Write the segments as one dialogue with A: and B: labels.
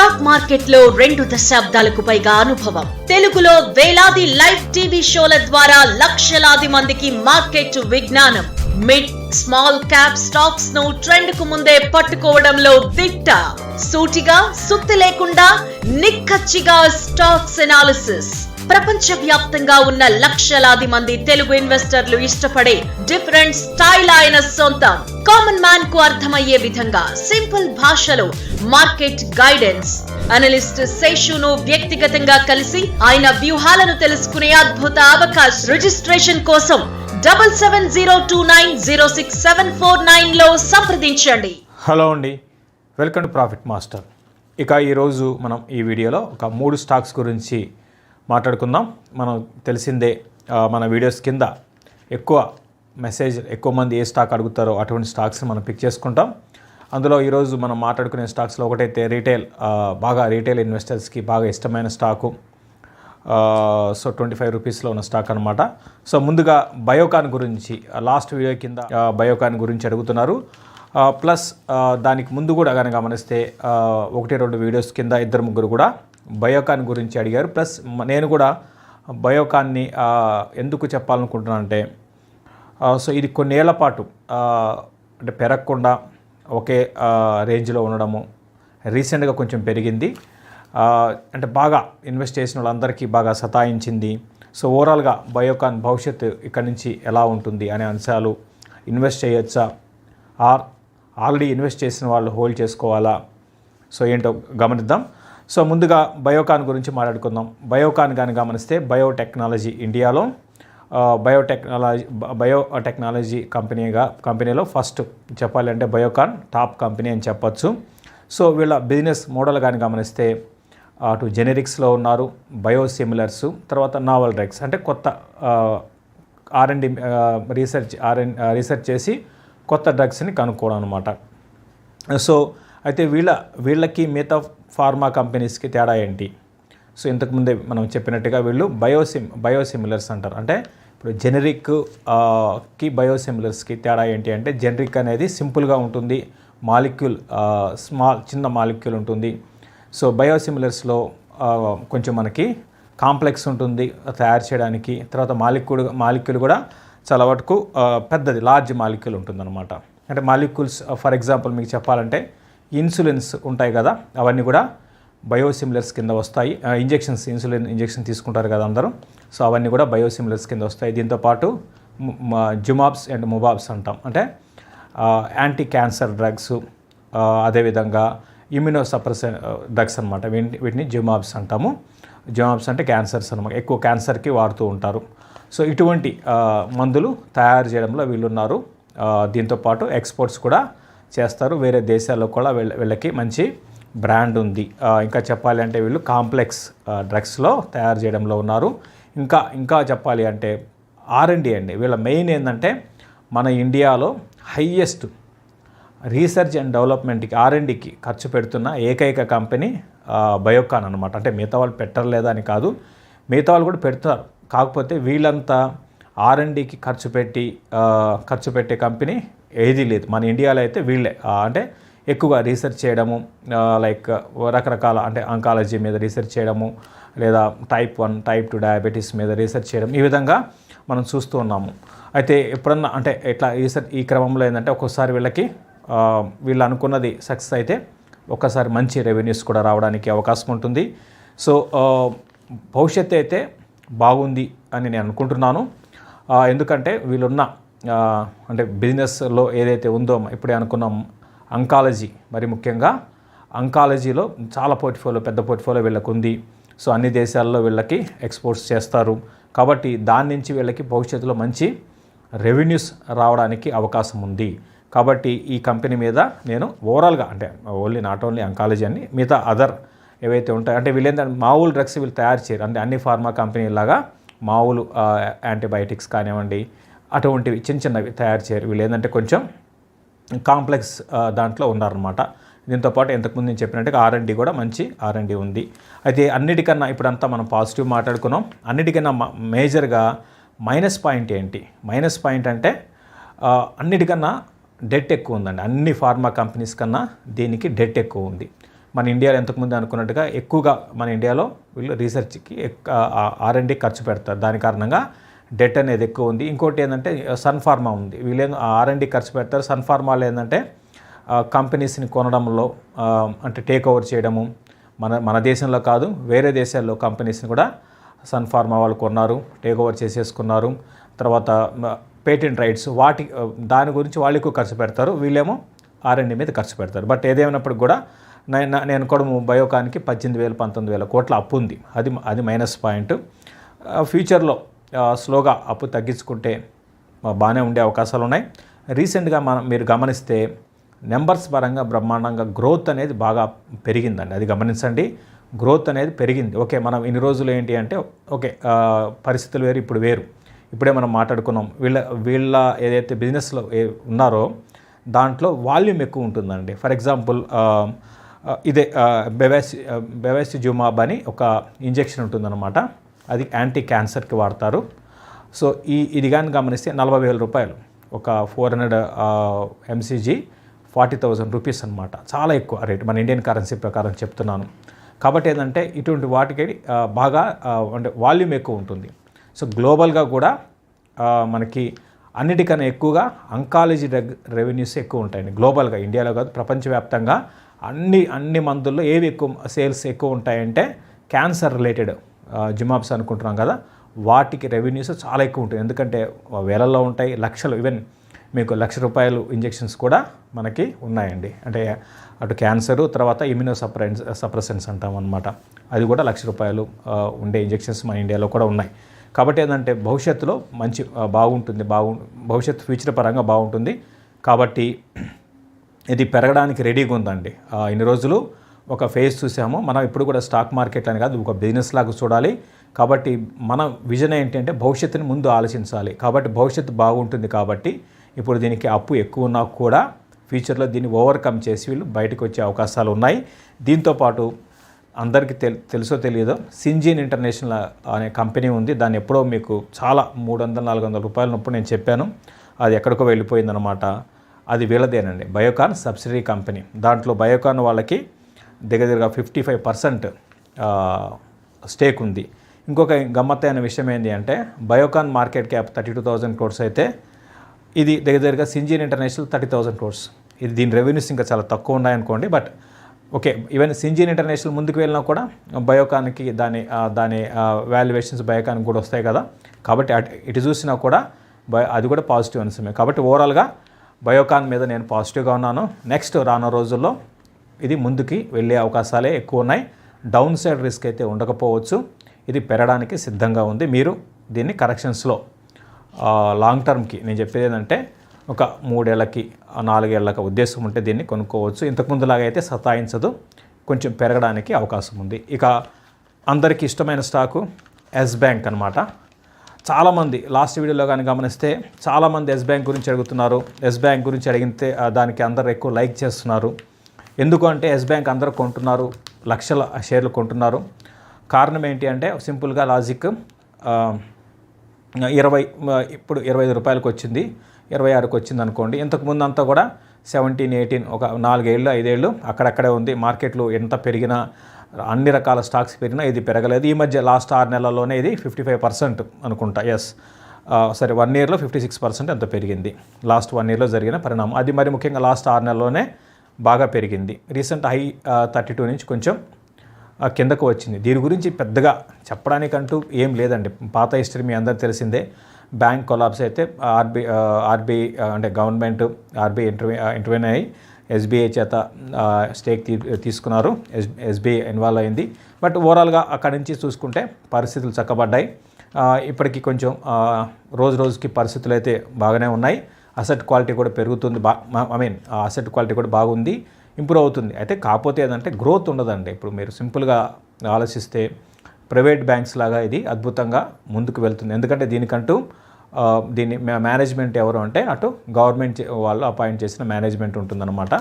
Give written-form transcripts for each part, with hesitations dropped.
A: Stock market లో 2 దశాబ్దాలకు పైగా అనుభవం. తెలుగులో వేలాది లైవ్ టీవీ షోల ద్వారా లక్షలాది మందికి మార్కెట్ విజ్ఞానం. మిడ్ స్మాల్ క్యాప్ స్టాక్స్ ను ట్రెండ్ కు ముందే పట్టుకోవడంలో దిట్ట. సూటిగా సుత్తి లేకుండా నిక్కచ్చిగా స్టాక్స్ ఎనాలిసిస్. ప్రపంచవ్యాప్తంగా ఉన్న లక్షలాది మంది తెలుగు ఇన్వెస్టర్లు ఇష్టపడే డిఫరెంట్ స్టైల్ ఆయన సొంతం. కామన్ మ్యాన్ కు అర్థమయ్యే విధంగా సింపుల్ భాషలో మార్కెట్ గైడెన్స్. అనలిస్ట్ శేషును వ్యక్తిగతంగా కలిసి ఆయన వ్యూహాలను తెలుసుకునే అద్భుత అవకాశం. రిజిస్ట్రేషన్ కోసం 7702906749 లో సంప్రదించండి.
B: హలో అండి, వెల్కమ్ టు ప్రాఫిట్ మాస్టర్. ఇక ఈరోజు మనం ఈ వీడియోలో ఒక 3 స్టాక్స్ గురించి మాట్లాడుకుందాం. మనం తెలిసిందే, మన వీడియోస్ కింద ఎక్కువ మంది ఏ స్టాక్ అడుగుతారో అటువంటి స్టాక్స్ని మనం పిక్ చేసుకుంటాం. అందులో ఈరోజు మనం మాట్లాడుకునే స్టాక్స్లో ఒకటైతే రీటైల్ ఇన్వెస్టర్స్కి బాగా ఇష్టమైన స్టాకు. సో 25 రూపీస్లో ఉన్న స్టాక్ అనమాట. సో ముందుగా బయోకాన్ గురించి లాస్ట్ వీడియో కింద బయోకాన్ గురించి అడుగుతున్నారు. ప్లస్ దానికి ముందు కూడా కనుక గమనిస్తే 1-2 వీడియోస్ కింద 2-3 కూడా బయోకాన్ గురించి అడిగారు. ప్లస్ నేను కూడా బయోకాన్ని ఎందుకు చెప్పాలనుకుంటున్నానంటే, సో ఇది కొన్నేళ్ల పాటు అంటే పెరగకుండా ఒకే రేంజ్లో ఉండడము, రీసెంట్గా కొంచెం పెరిగింది. అంటే బాగా ఇన్వెస్ట్ చేసిన వాళ్ళందరికీ బాగా సతాయించింది. సో ఓవరాల్గా బయోకాన్ భవిష్యత్తు ఇక్కడ నుంచి ఎలా ఉంటుంది అనే అంశాలు, ఇన్వెస్ట్ చేయొచ్చా, ఆల్రెడీ ఇన్వెస్ట్ చేసిన వాళ్ళు హోల్డ్ చేసుకోవాలా, సో ఏంటో గమనిద్దాం. సో ముందుగా బయోకాన్ గురించి మాట్లాడుకుందాం. బయోకాన్ కానీ గమనిస్తే బయోటెక్నాలజీ ఇండియాలో బయోటెక్నాలజీ కంపెనీలో ఫస్ట్ చెప్పాలంటే బయోకాన్ టాప్ కంపెనీ అని చెప్పొచ్చు. సో వీళ్ళ బిజినెస్ మోడల్ కానీ గమనిస్తే అటు జెనరిక్స్లో ఉన్నారు, బయోసిమిలర్స్, తర్వాత నావల్ డ్రగ్స్ అంటే కొత్త R&D రీసెర్చ్ చేసి కొత్త డ్రగ్స్ని కనుక్కోవడం అనమాట. సో అయితే వీళ్ళకి మిగతా ఫార్మా కంపెనీస్కి తేడా ఏంటి? సో ఇంతకుముందే మనం చెప్పినట్టుగా వీళ్ళు బయోసిమిలర్స్ అంటారు. అంటే ఇప్పుడు జెనరిక్కి బయోసిమిలర్స్కి తేడా ఏంటి అంటే, జెనరిక్ అనేది సింపుల్గా ఉంటుంది, మాలిక్యూల్ చిన్న మాలిక్యూల్ ఉంటుంది. సో బయోసిమిలర్స్లో కొంచెం మనకి కాంప్లెక్స్ ఉంటుంది తయారు చేయడానికి. తర్వాత మాలిక్యూల్ కూడా చాలా వరకు పెద్దది, లార్జ్ మాలిక్యూల్ ఉంటుందన్నమాట. అంటే మాలిక్యూల్స్ ఫర్ ఎగ్జాంపుల్ మీకు చెప్పాలంటే ఇన్సులిన్స్ ఉంటాయి కదా, అవన్నీ కూడా బయోసిమిలర్స్ కింద వస్తాయి. ఇన్సులిన్ ఇంజెక్షన్ తీసుకుంటారు కదా అందరూ, సో అవన్నీ కూడా బయోసిమిలర్స్ కింద వస్తాయి. దీంతోపాటు జుమాబ్స్ అండ్ ముబాబ్స్ అంటాం, అంటే యాంటీ క్యాన్సర్ డ్రగ్స్, అదేవిధంగా ఇమ్యూనోసప్రెసెంట్ డ్రగ్స్ అనమాట. వీటిని జుమాబ్స్ అంటాము. జుమాబ్స్ అంటే క్యాన్సర్స్ అనమాట, ఎక్కువ క్యాన్సర్కి వాడుతూ ఉంటారు. సో ఇటువంటి మందులు తయారు చేయడంలో వీళ్ళున్నారు. దీంతోపాటు ఎక్స్పోర్ట్స్ కూడా చేస్తారు, వేరే దేశాల్లో కూడా వీళ్ళకి మంచి బ్రాండ్ ఉంది. ఇంకా చెప్పాలి అంటే వీళ్ళు కాంప్లెక్స్ డ్రగ్స్లో తయారు చేయడంలో ఉన్నారు. ఇంకా చెప్పాలి అంటే R&D అండి. వీళ్ళ మెయిన్ ఏంటంటే మన ఇండియాలో హైయెస్ట్ రీసెర్చ్ అండ్ డెవలప్మెంట్కి R&Dకి ఖర్చు పెడుతున్న ఏకైక కంపెనీ బయోకాన్ అనమాట. అంటే మిగతా వాళ్ళు పెట్టలేదా అని కాదు, మిగతా వాళ్ళు కూడా పెడతారు. కాకపోతే వీళ్ళంతా R&Dకి ఖర్చు పెట్టే కంపెనీ ఏదీ లేదు మన ఇండియాలో. అయితే వీళ్ళే అంటే ఎక్కువగా రీసెర్చ్ చేయడము, లైక్ రకరకాల అంటే అంకాలజీ మీద రీసెర్చ్ చేయడము, లేదా టైప్ 1 టైప్ 2 డయాబెటీస్ మీద రీసెర్చ్ చేయడం, ఈ విధంగా మనం చూస్తూ ఉన్నాము. అయితే ఎప్పుడన్నా అంటే ఇట్లా రీసెర్చ్ ఈ క్రమంలో ఏంటంటే ఒక్కోసారి వీళ్ళు అనుకున్నది సక్సెస్ అయితే ఒక్కసారి మంచి రెవెన్యూస్ కూడా రావడానికి అవకాశం ఉంటుంది. సో భవిష్యత్తు అయితే బాగుంది అని నేను అనుకుంటున్నాను. ఎందుకంటే వీళ్ళున్న అంటే బిజినెస్లో ఏదైతే ఉందో ఇప్పుడే అనుకున్నాం, అంకాలజీ, మరి ముఖ్యంగా అంకాలజీలో చాలా పెద్ద పోర్ట్ఫోలియో వీళ్ళకు ఉంది. సో అన్ని దేశాల్లో వీళ్ళకి ఎక్స్పోర్ట్స్ చేస్తారు. కాబట్టి దాని నుంచి వీళ్ళకి భవిష్యత్తులో మంచి రెవెన్యూస్ రావడానికి అవకాశం ఉంది. కాబట్టి ఈ కంపెనీ మీద నేను ఓవరాల్గా అంటే నాట్ ఓన్లీ అంకాలజీ అని మిగతా అదర్ ఏవైతే ఉంటాయి, అంటే వీళ్ళేంటంటే మామూలు డ్రగ్స్ వీళ్ళు తయారు చేయరు. అంటే అన్ని ఫార్మా కంపెనీలాగా మామూలు యాంటీబయాటిక్స్ కానివ్వండి అటువంటివి చిన్నవి తయారు చేయరు. వీళ్ళు ఏంటంటే కొంచెం కాంప్లెక్స్ దాంట్లో ఉన్నారనమాట. దీంతోపాటు ఇంతకుముందు నేను చెప్పినట్టుగా R&D కూడా మంచి R&D ఉంది. అయితే అన్నిటికన్నా ఇప్పుడంతా మనం పాజిటివ్ మాట్లాడుకున్నాం. అన్నిటికన్నా మేజర్గా మైనస్ పాయింట్ ఏంటి? మైనస్ పాయింట్ అంటే అన్నిటికన్నా డెట్ ఎక్కువ ఉందండి. అన్ని ఫార్మా కంపెనీస్ కన్నా దీనికి డెట్ ఎక్కువ ఉంది. మన ఇండియాలో ఇంతకుముందు అనుకున్నట్టుగా ఎక్కువగా మన ఇండియాలో వీళ్ళు రీసెర్చ్కి R&D ఖర్చు పెడతారు. దాని కారణంగా డెట్ అనేది ఎక్కువ ఉంది. ఇంకోటి ఏంటంటే సన్ ఫార్మా ఉంది. వీళ్ళు R&D ఖర్చు పెడతారు. సన్ ఫార్మాలో ఏంటంటే కంపెనీస్ని కొనడంలో అంటే టేక్ ఓవర్ చేయడము, మన దేశంలో కాదు వేరే దేశాల్లో కంపెనీస్ని కూడా సన్ ఫార్మా వాళ్ళు కొన్నారు, టేక్ ఓవర్ చేసేసుకున్నారు. తర్వాత పేటెంట్ రైట్స్ దాని గురించి వాళ్ళు ఎక్కువ ఖర్చు పెడతారు, వీళ్ళేమో R&D మీద ఖర్చు పెడతారు. బట్ ఏదేమైనప్పటికి కూడా నేను కూడా బయోకాన్కి 18,000-19,000 కోట్ల అప్పు ఉంది. అది మైనస్ పాయింట్. ఫ్యూచర్లో స్లోగా అప్పు తగ్గించుకుంటే బాగానే ఉండే అవకాశాలు ఉన్నాయి. రీసెంట్గా మీరు గమనిస్తే నెంబర్స్ పరంగా బ్రహ్మాండంగా గ్రోత్ అనేది బాగా పెరిగిందండి. అది గమనించండి, గ్రోత్ అనేది పెరిగింది. ఓకే, మనం ఇన్ని రోజులు ఏంటి అంటే ఓకే పరిస్థితులు వేరు, ఇప్పుడు వేరు. ఇప్పుడే మనం మాట్లాడుకున్నాం, వీళ్ళ ఏదైతే బిజినెస్లో ఉన్నారో దాంట్లో వాల్యూమ్ ఎక్కువ ఉంటుందండి. ఫర్ ఎగ్జాంపుల్ ఇదే బెవాసిజుమాబ్ అని ఒక ఇంజెక్షన్ ఉంటుందన్నమాట. అది యాంటీ క్యాన్సర్కి వాడతారు. సో ఇది కానీ గమనిస్తే 40,000 రూపాయలు, ఒక 400 mcg 40,000 రూపీస్ అనమాట. చాలా ఎక్కువ రేట్, మన ఇండియన్ కరెన్సీ ప్రకారం చెప్తున్నాను. కాబట్టి ఏంటంటే ఇటువంటి వాటికి బాగా అంటే వాల్యూమ్ ఎక్కువ ఉంటుంది. సో గ్లోబల్గా కూడా మనకి అన్నిటికన్నా ఎక్కువగా అంకాలజీ రెవెన్యూస్ ఎక్కువ ఉంటాయండి గ్లోబల్గా. ఇండియాలో కాదు, ప్రపంచవ్యాప్తంగా అన్ని మందుల్లో ఏవి ఎక్కువ సేల్స్ ఎక్కువ ఉంటాయంటే క్యాన్సర్ రిలేటెడ్ జిమాబ్స్ అనుకుంటున్నాం కదా, వాటికి రెవెన్యూస్ చాలా ఎక్కువ ఉంటాయి. ఎందుకంటే వేలల్లో ఉంటాయి, లక్షలు, ఈవెన్ మీకు ₹1,00,000 ఇంజెక్షన్స్ కూడా మనకి ఉన్నాయండి. అంటే అటు క్యాన్సరు, తర్వాత ఇమ్యూనో సప్రెసెంట్స్ అంటాం అనమాట. అది కూడా ₹1,00,000 ఉండే ఇంజెక్షన్స్ మన ఇండియాలో కూడా ఉన్నాయి. కాబట్టి ఏంటంటే భవిష్యత్తులో మంచి బాగుంటుంది, భవిష్యత్తు ఫ్యూచర్ పరంగా బాగుంటుంది. కాబట్టి ఇది పెరగడానికి రెడీగా ఉందండి. ఇన్ని రోజులు ఒక ఫేజ్ చూసాము మనం, ఇప్పుడు కూడా స్టాక్ మార్కెట్ అని కాదు, ఒక బిజినెస్ లాగా చూడాలి. కాబట్టి మన విజన్ ఏంటంటే భవిష్యత్తుని ముందు ఆలోచించాలి. కాబట్టి భవిష్యత్తు బాగుంటుంది. కాబట్టి ఇప్పుడు దీనికి అప్పు ఎక్కువ ఉన్నా కూడా ఫ్యూచర్లో దీన్ని ఓవర్కమ్ చేసి వీళ్ళు బయటకు వచ్చే అవకాశాలు ఉన్నాయి. దీంతోపాటు అందరికీ తెలుసో తెలియదో సింజీన్ ఇంటర్నేషనల్ అనే కంపెనీ ఉంది. దాన్ని ఎప్పుడో మీకు చాలా 300-400 రూపాయలప్పుడు నేను చెప్పాను, అది ఎక్కడికో వెళ్ళిపోయిందనమాట. అది వీళ్ళదేనండి, బయోకాన్ సబ్సిడరీ కంపెనీ. దాంట్లో బయోకాన్ వాళ్ళకి దగ్గరగా 55% స్టేక్ ఉంది. ఇంకొక గమ్మత్తైన విషయం ఏంటి అంటే బయోకాన్ మార్కెట్ క్యాప్ 32,000 crores అయితే ఇది దగ్గరగా సింజీన్ ఇంటర్నేషనల్ 30,000 crores. ఇది దీని రెవెన్యూస్ ఇంకా చాలా తక్కువ ఉన్నాయనుకోండి. But okay, even Syngene international ముందుకు వెళ్ళినా కూడా బయోకాన్కి దాని వాల్యుయేషన్స్ బయోకాన్కి కూడా వస్తాయి కదా. కాబట్టి ఇటు చూసినా కూడా అది కూడా పాజిటివ్ అంశమే. కాబట్టి ఓవరాల్గా బయోకాన్ మీద నేను పాజిటివ్గా ఉన్నాను. నెక్స్ట్ రానున్న రోజుల్లో ఇది ముందుకి వెళ్ళే అవకాశాలే ఎక్కువ ఉన్నాయి. డౌన్ సైడ్ రిస్క్ అయితే ఉండకపోవచ్చు. ఇది పెరగడానికి సిద్ధంగా ఉంది. మీరు దీన్ని కరెక్షన్స్లో లాంగ్ టర్మ్కి నేను చెప్పేది ఏంటంటే ఒక 3 ఏళ్ళకి 4 ఏళ్ళకి ఉద్దేశం ఉంటే దీన్ని కొనుక్కోవచ్చు. ఇంతకుముందులాగా అయితే సతాయించదు, కొంచెం పెరగడానికి అవకాశం ఉంది. ఇక అందరికీ ఇష్టమైన స్టాకు ఎస్ బ్యాంక్ అనమాట. చాలామంది లాస్ట్ వీడియోలో కానీ గమనిస్తే చాలామంది ఎస్ బ్యాంక్ గురించి అడుగుతున్నారు. ఎస్ బ్యాంక్ గురించి అడిగితే దానికి అందరు ఎక్కువ లైక్ చేస్తున్నారు. ఎందుకు అంటే ఎస్ బ్యాంక్ అందరూ కొంటున్నారు, లక్షల షేర్లు కొంటున్నారు. కారణం ఏంటి అంటే సింపుల్గా లాజిక్, ఇప్పుడు 25 రూపాయలకు వచ్చింది, 26కి వచ్చింది అనుకోండి. ఇంతకుముందు అంతా కూడా 17, 18 ఒక 4 ఏళ్ళు 5 ఏళ్ళు అక్కడక్కడే ఉంది. మార్కెట్లో ఎంత పెరిగినా, అన్ని రకాల స్టాక్స్ పెరిగినా ఇది పెరగలేదు. ఈ మధ్య లాస్ట్ 6 నెలల్లోనే ఇది 55% అనుకుంటా. సరే 1 ఇయర్లో 56% ఎంత పెరిగింది. లాస్ట్ 1 ఇయర్లో జరిగిన పరిణామం అది. మరి ముఖ్యంగా లాస్ట్ 6 నెలల్లోనే బాగా పెరిగింది. రీసెంట్ హై 32 నుంచి కొంచెం కిందకు వచ్చింది. దీని గురించి పెద్దగా చెప్పడానికంటూ ఏం లేదండి. పాత హిస్టరీ మీ అందరూ తెలిసిందే. బ్యాంక్ కొలాప్స్ అయితే ఆర్బీఐ అంటే గవర్నమెంట్ ఆర్బీఐ ఇంటర్వ్యూన్ అయ్యి ఎస్బీఐ చేత స్టేక్ తీసుకున్నారు. ఎస్బీఐ ఇన్వాల్వ్ అయింది. బట్ ఓవరాల్గా అక్కడి నుంచి చూసుకుంటే పరిస్థితులు చక్కబడ్డాయి. ఇప్పటికీ కొంచెం రోజుకి పరిస్థితులు అయితే బాగానే ఉన్నాయి. అసెట్ క్వాలిటీ కూడా పెరుగుతుంది. అసెట్ క్వాలిటీ కూడా బాగుంది, ఇంప్రూవ్ అవుతుంది. అయితే కాకపోతే ఏదంటే గ్రోత్ ఉండదండి. ఇప్పుడు మీరు సింపుల్గా ఆలోచిస్తే ప్రైవేట్ బ్యాంక్స్ లాగా ఇది అద్భుతంగా ముందుకు వెళ్తుంది. ఎందుకంటే దీనికంటూ దీన్ని మేనేజ్మెంట్ ఎవరు అంటే అటు గవర్నమెంట్ వాళ్ళు అపాయింట్ చేసిన మేనేజ్మెంట్ ఉంటుందన్నమాట.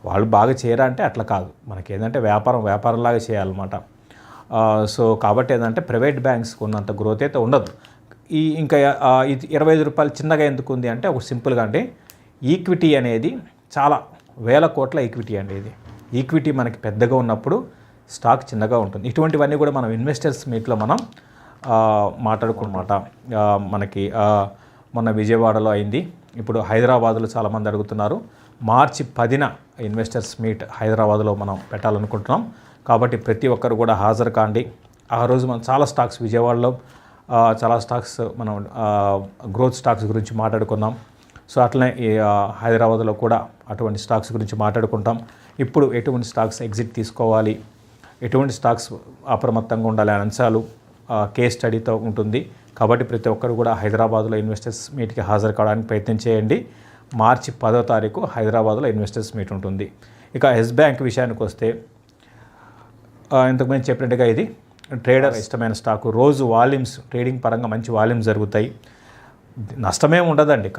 B: వాళ్ళు బాగా చేయరా అంటే అట్లా కాదు. మనకి ఏంటంటే వ్యాపారంలాగా చేయాలన్నమాట. సో కాబట్టి ఏంటంటే ప్రైవేట్ బ్యాంక్స్కి ఉన్నంత గ్రోత్ అయితే ఉండదు. ఇంకా 25 రూపాయలు చిన్నగా ఎందుకు ఉంది అంటే ఒక సింపుల్గా అంటే ఈక్విటీ అనేది చాలా వేల కోట్ల ఈక్విటీ అండి. ఇది ఈక్విటీ మనకి పెద్దగా ఉన్నప్పుడు స్టాక్ చిన్నగా ఉంటుంది. ఇటువంటివన్నీ కూడా మనం ఇన్వెస్టర్స్ మీట్లో మనం మాట్లాడుకున్నమాట. మనకి మొన్న విజయవాడలో అయింది, ఇప్పుడు హైదరాబాద్లో చాలామంది అడుగుతున్నారు. మార్చి 10న ఇన్వెస్టర్స్ మీట్ హైదరాబాద్లో మనం పెట్టాలనుకుంటున్నాం. కాబట్టి ప్రతి ఒక్కరు కూడా హాజరు కాండి. ఆ రోజు మనం చాలా స్టాక్స్ విజయవాడలో చాలా స్టాక్స్ మనం గ్రోత్ స్టాక్స్ గురించి మాట్లాడుకున్నాం. సో అట్లనే ఈ హైదరాబాద్లో కూడా అటువంటి స్టాక్స్ గురించి మాట్లాడుకుంటాం. ఇప్పుడు ఎటువంటి స్టాక్స్ ఎగ్జిట్ తీసుకోవాలి, ఎటువంటి స్టాక్స్ అప్రమత్తంగా ఉండాలి అనే అంశాలు కేస్ స్టడీతో ఉంటుంది. కాబట్టి ప్రతి ఒక్కరు కూడా హైదరాబాద్లో ఇన్వెస్టర్స్ మీట్కి హాజరు కావడానికి ప్రయత్నం చేయండి. మార్చి 10వ తారీఖు హైదరాబాద్లో ఇన్వెస్టర్స్ మీట్ ఉంటుంది. ఇక ఎస్ బ్యాంక్ విషయానికి వస్తే ఇంతకుముందు చెప్పినట్టుగా ఇది ట్రేడర్ ఇష్టమైన స్టాకు. రోజు వాల్యూమ్స్ ట్రేడింగ్ పరంగా మంచి వాల్యూమ్స్ జరుగుతాయి. నష్టమేం ఉండదండి.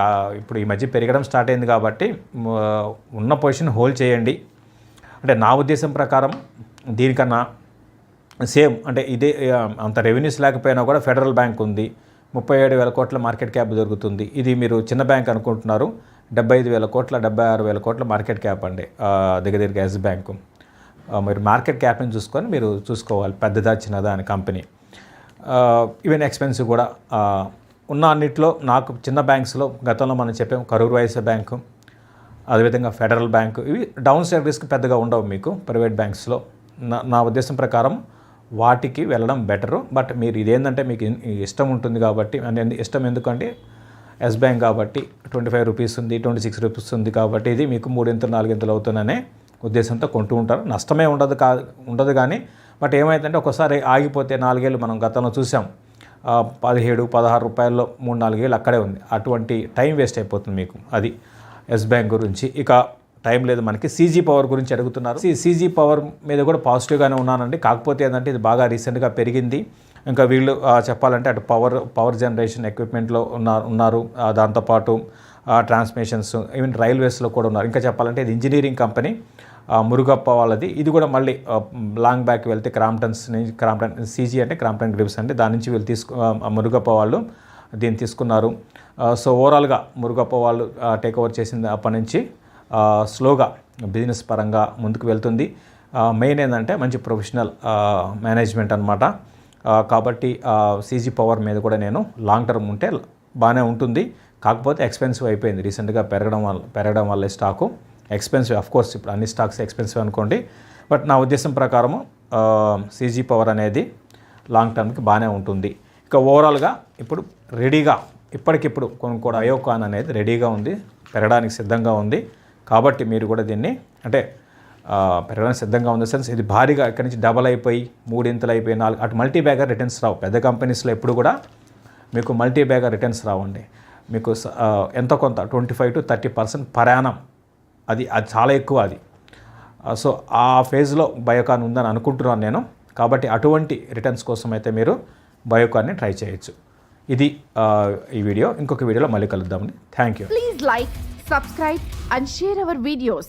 B: ఇప్పుడు ఈ మధ్య పెరగడం స్టార్ట్ అయింది కాబట్టి ఉన్న పొజిషన్ హోల్డ్ చేయండి. అంటే నా ఉద్దేశం ప్రకారం దీనికన్నా సేమ్ అంటే ఇదే అంత రెవెన్యూస్ లేకపోయినా కూడా ఫెడరల్ బ్యాంక్ ఉంది, 37,000 కోట్ల మార్కెట్ క్యాప్ దొరుకుతుంది. ఇది మీరు చిన్న బ్యాంక్ అనుకుంటున్నారు, 75,000 కోట్ల 76,000 కోట్ల మార్కెట్ క్యాప్ అండి దగ్గర ఎస్ బ్యాంకు. మీరు మార్కెట్ క్యాప్ని చూసుకొని మీరు చూసుకోవాలి పెద్దదా చిన్నదా అని కంపెనీ. ఈవెన్ ఎక్స్పెన్సివ్ కూడా ఉన్న అన్నింటిలో నాకు చిన్న బ్యాంక్స్లో గతంలో మనం చెప్పాము కరూర్ వైశ్య బ్యాంకు, అదేవిధంగా ఫెడరల్ బ్యాంకు. ఇవి డౌన్ సైడ్ రిస్క్ పెద్దగా ఉండవు మీకు ప్రైవేట్ బ్యాంక్స్లో. నా ఉద్దేశం ప్రకారం వాటికి వెళ్ళడం బెటరు. బట్ మీరు ఇదేంటంటే మీకు ఇష్టం ఉంటుంది కాబట్టి, ఇష్టం ఎందుకంటే ఎస్ బ్యాంక్ కాబట్టి 25 రూపీస్ ఉంది, 26 రూపీస్ ఉంది కాబట్టి ఇది మీకు 3-4 అవుతుందనే ఉద్దేశంతో కొంటూ ఉంటారు. నష్టమే ఉండదు కానీ బట్ ఏమైందంటే ఒకసారి ఆగిపోతే 4 ఏళ్ళు మనం గతంలో చూసాం, 17-16 రూపాయల్లో 3-4 ఏళ్ళు అక్కడే ఉంది. అటువంటి టైం వేస్ట్ అయిపోతుంది మీకు. అది ఎస్ బ్యాంక్ గురించి. ఇక టైం లేదు మనకి. సీజీ పవర్ గురించి అడుగుతున్నారు. సీజీ పవర్ మీద కూడా పాజిటివ్గానే ఉన్నానండి. కాకపోతే ఏంటంటే ఇది బాగా రీసెంట్గా పెరిగింది. ఇంకా వీళ్ళు చెప్పాలంటే అటు పవర్ జనరేషన్ ఎక్విప్మెంట్లో ఉన్నారు, దాంతోపాటు ట్రాన్స్మిషన్స్, ఈవెన్ రైల్వేస్లో కూడా ఉన్నారు. ఇంకా చెప్పాలంటే ఇది ఇంజనీరింగ్ కంపెనీ మురుగప్ప వాళ్ళది. ఇది కూడా మళ్ళీ లాంగ్ బ్యాక్ వెళ్తే క్రాంప్టన్ సీజీ అంటే క్రాంప్టన్ గ్రిప్స్ అంటే దాని నుంచి వీళ్ళు మురుగప్ప వాళ్ళు దీన్ని తీసుకున్నారు. సో ఓవరాల్గా మురుగప్ప వాళ్ళు టేక్ ఓవర్ చేసింది అప్పటి నుంచి స్లోగా బిజినెస్ పరంగా ముందుకు వెళ్తుంది. మెయిన్ ఏంటంటే మంచి ప్రొఫెషనల్ మేనేజ్మెంట్ అనమాట. కాబట్టి సీజీ పవర్ మీద కూడా నేను లాంగ్ టర్మ్ ఉంటే బాగానే ఉంటుంది. కాకపోతే ఎక్స్పెన్సివ్ అయిపోయింది రీసెంట్గా పెరగడం వల్ల స్టాకు ఎక్స్పెన్సివ్. అఫ్కోర్స్ ఇప్పుడు అన్ని స్టాక్స్ ఎక్స్పెన్సివ్ అనుకోండి. బట్ నా ఉద్దేశం ప్రకారము సీజీ పవర్ అనేది లాంగ్ టర్మ్కి బాగానే ఉంటుంది. ఇక ఓవరాల్గా ఇప్పుడు రెడీగా ఇప్పటికిప్పుడు కొనుక్కోవడం బయోకాన్ అనేది రెడీగా ఉంది, పెరగడానికి సిద్ధంగా ఉంది. కాబట్టి మీరు కూడా దీన్ని అంటే పెరగడానికి సిద్ధంగా ఉంది సెన్స్ ఇది భారీగా ఇక్కడి నుంచి డబల్ అయిపోయి 3 అయిపోయి 4 అటు మల్టీ బ్యాగర్ రిటర్న్స్ రావు. పెద్ద కంపెనీస్లో ఎప్పుడు కూడా మీకు మల్టీ బ్యాగర్ రిటర్న్స్ రావండి. మీకు ఎంతో కొంత 25-30% పర్ యానం, అది చాలా ఎక్కువ అది. సో ఆ ఫేజ్లో బయోకాన్ ఉందని అనుకుంటున్నాను నేను. కాబట్టి అటువంటి రిటర్న్స్ కోసం అయితే మీరు బయోకాన్ని ట్రై చేయొచ్చు. ఇది ఈ వీడియో. ఇంకొక వీడియోలో మళ్ళీ కలుద్దామండి. Thank you.
C: Please like, subscribe and share our videos.